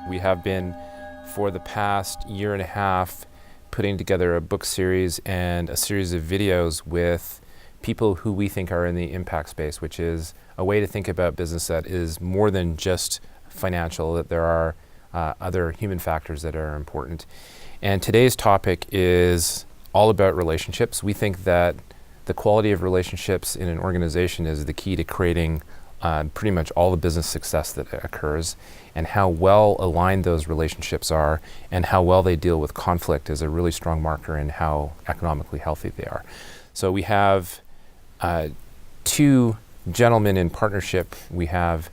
We have been, for the past year and a half, putting together a book series and a series of videos with people who we think are in the impact space, which is a way to think about business that is more than just financial, that there are other human factors that are important. And today's topic is all about relationships. We think that the quality of relationships in an organization is the key to creating pretty much all the business success that occurs, and how well aligned those relationships are and how well they deal with conflict is a really strong marker in how economically healthy they are. So we have two gentlemen in partnership. We have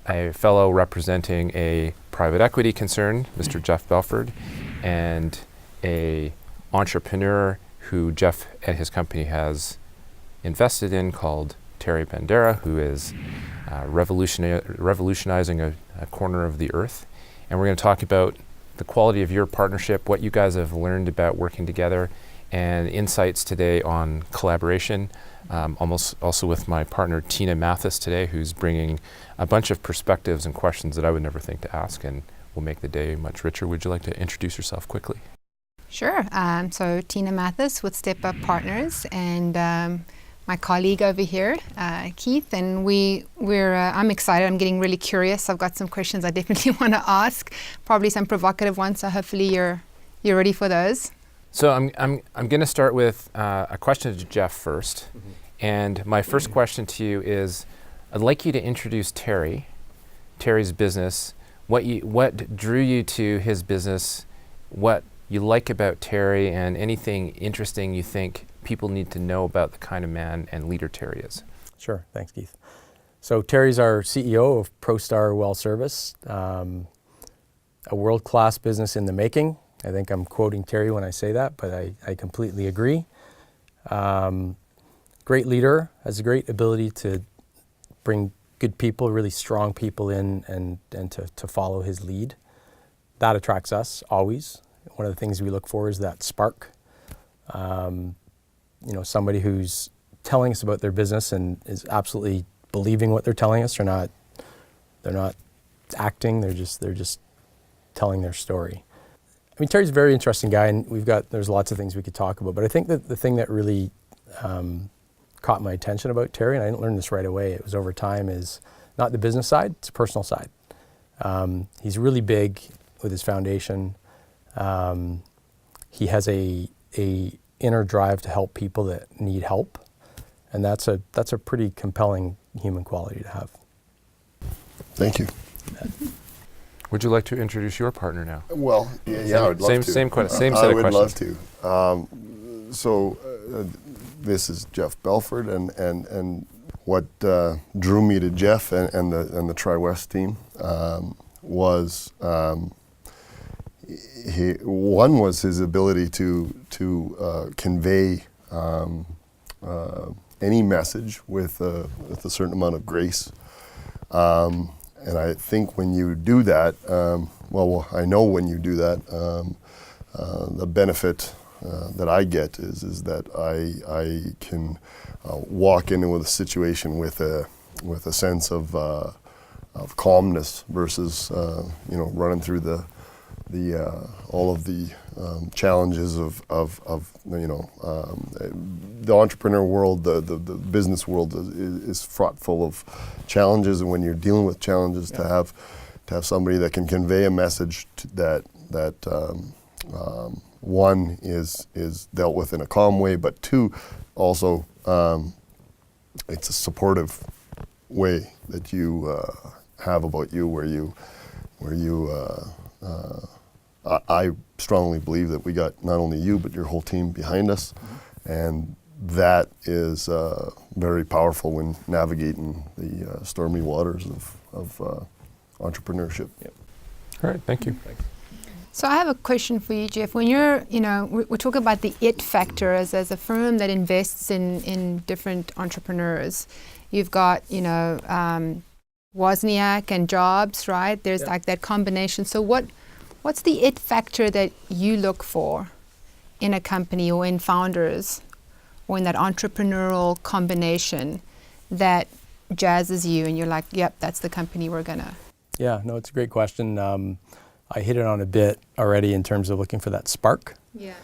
a fellow representing a private equity concern, Mr. Jeff Belford, and a entrepreneur who Jeff at his company has invested in called Terry Bandera, who is revolutionizing a corner of the earth. And we're going to talk about the quality of your partnership, what you guys have learned about working together, and insights today on collaboration. Also with my partner Tina Mathis today, who's bringing a bunch of perspectives and questions that I would never think to ask, and will make the day much richer. Would you like to introduce yourself quickly? Sure. So Tina Mathis with Step Up Partners, and my colleague over here, Keith, and I'm excited. I'm getting really curious. I've got some questions I definitely want to ask, probably some provocative ones. So hopefully you're ready for those. So I'm going to start with a question to Jeff first, and my first question to you is, I'd like you to introduce Terry's business. What drew you to his business? What you like about Terry, and anything interesting you think people need to know about the kind of man and leader Terry is. Sure, thanks Keith. So Terry's our CEO of ProStar Well Service, a world-class business in the making. I think I'm quoting Terry when I say that, but I completely agree. Great leader, has a great ability to bring good people, really strong people in and to follow his lead. That attracts us always. One of the things we look for is that spark. Somebody who's telling us about their business and is absolutely believing what they're telling us. They're not acting. They're just telling their story. I mean, Terry's a very interesting guy, and there's lots of things we could talk about. But I think that the thing that really caught my attention about Terry, and I didn't learn this right away, it was over time, is not the business side, it's the personal side. He's really big with his foundation. He has a inner drive to help people that need help, and that's a pretty compelling human quality to have. Thank you. Would you like to introduce your partner now? Well, yeah, I would love to. Same set of questions. I would love to. So this is Jeff Belford, and what drew me to Jeff and the Tri-West team was one was his ability to convey any message with a certain amount of grace. And I think when you do that, I know when you do that, the benefit that I get is that I can walk into a situation with a sense of calmness versus running through the all of the challenges of the entrepreneur world, the business world is fraught full of challenges, and when you're dealing with challenges, to have somebody that can convey a message that one is dealt with in a calm way, but two, also it's a supportive way that you have about you, where you I strongly believe that we got not only you, but your whole team behind us. And that is very powerful when navigating the stormy waters of entrepreneurship. Yep. All right, thank you. Thanks. So I have a question for you, Jeff. When we're talking about the it factor as a firm that invests in different entrepreneurs. You've got, Wozniak and Jobs, right? There's like that combination. So what's the it factor that you look for in a company or in founders or in that entrepreneurial combination that jazzes you and you're like, yep, that's the company we're gonna? Yeah, no, it's a great question. I hit it on a bit already in terms of looking for that spark. Yeah.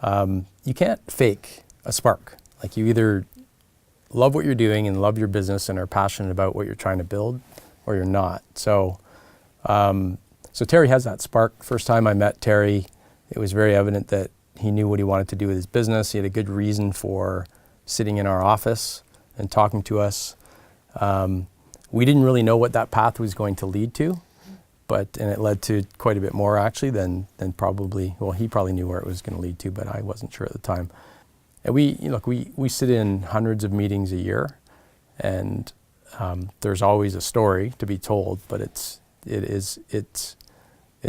You can't fake a spark. Like, you either love what you're doing and love your business and are passionate about what you're trying to build, or you're not. So Terry has that spark. First time I met Terry, it was very evident that he knew what he wanted to do with his business. He had a good reason for sitting in our office and talking to us. We didn't really know what that path was going to lead to, and it led to quite a bit more actually than probably, well, he probably knew where it was going to lead to, but I wasn't sure at the time. And we sit in hundreds of meetings a year, and there's always a story to be told, but it's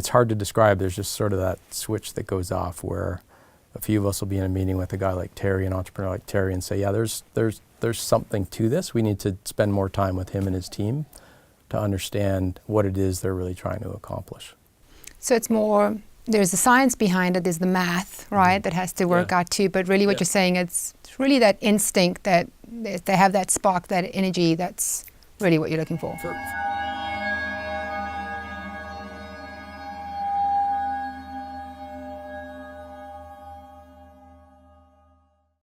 hard to describe. There's just sort of that switch that goes off where a few of us will be in a meeting with a guy like Terry, an entrepreneur like Terry, and say, yeah, there's something to this. We need to spend more time with him and his team to understand what it is they're really trying to accomplish. So it's more, there's the science behind it, there's the math, right, that has to work out too. But really what you're saying, it's really that instinct that they have that spark, that energy, that's really what you're looking for.